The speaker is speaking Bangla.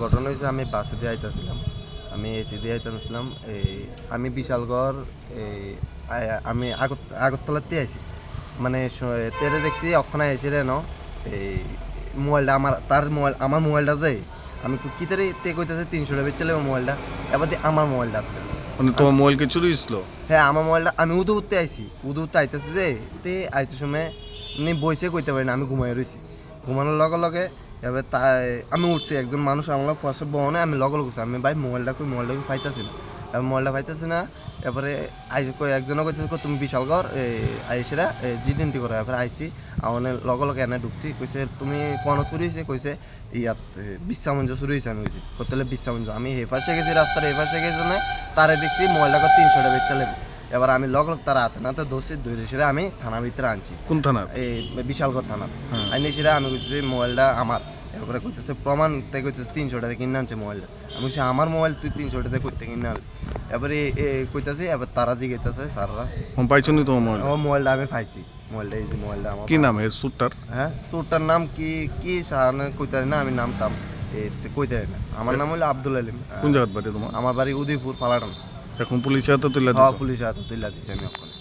ঘটনা হয়েছে আমি বাসে দিয়ে আইতেছিলাম, আমি এসি দিয়ে আইতেছিলাম। আমি বিশালগড় আমি আগরতলাতে আইছি, মানে তেরে দেখছি ওখানে এসে রেন এই মোবাইলটা আমার মোবাইলটা যে আমি কিতারে তে কইতেছে 300 টাকা বেচলে মোবাইলটা, এবার দিয়ে আমার মোবাইলটা মানে তোমার মোবাইলকে চুরি হয়েছিল? হ্যাঁ আমার মোবাইলটা আমি উদুতে আইছি, উদুতে আইতেছি যে তে আইতে সময় এমনি বইসে কইতে পারি না, আমি ঘুমাই রয়েছি। ঘুমানোর লগে লগে এবার তাই আমি উঠছি, একজন মানুষ আমার ফার্স্টে বহনে আমি লগে লগে আমি ভাই মোবাইলটা পাইতেছি না, এবার মোবাইলটা পাইতেছি না। এরপরে একজনও কইতেছে তুমি বিশালগড় আইসেরা জিডেন্টি করে। এরপরে আইসি আমার লগে লগে এনে ঢুকছি, কইছে তুমি কোনো চুরি হয়েছে, কইছে ইয়াত বিশ্রামঞ্জ চুরি হয়েছে। আমি কইছি করতে হলে বিশ্রামঞ্জ, আমি হেফাসে গেছি, রাস্তার হেফাসে গেছি না, তারে দেখছি মোবাইলটা 300 টাকা বেচলে। এবার আমি লগ লগ তারা হাতে নাতে ধরছি, ধরে সেরা আমি থানার ভিতরে আনছি। কোন থানা? এই বিশালগড় থানা আইনি সেরা। আমি কইতেছি মোবাইলটা আমার, এরপরে কইতেছে প্রমাণ তাই কইতেছে 300 টাকা কিনে আনছে মোবাইলটা। আমি বলছি আমার মোবাইল তুই 300 টাকা করতে কিনে আনলি? এবারে কইতাছি, এবার তারা জিজ্ঞাসা স্যাররা পাইছো নি তোমার মোবাইল? আমার মোবাইলটা আমি পাইছি, মোবাইলটা এই যে মোবাইলটা আমার। কি নাম এর সুটটার? হ্যাঁ চোরটার নাম কি কি শাহানা কইতারি না, আমি নাম টাম কইতারি না। আমার নাম হলো আব্দুল আলিম। কোন জায়গার বাড়ি তোমার? আমার বাড়ি উদয়পুর পালাটান। এখন পুলিশের হাতে তুলে হ্যাঁ পুলিশের হাতে তুলে দিছি আমি ওখানে।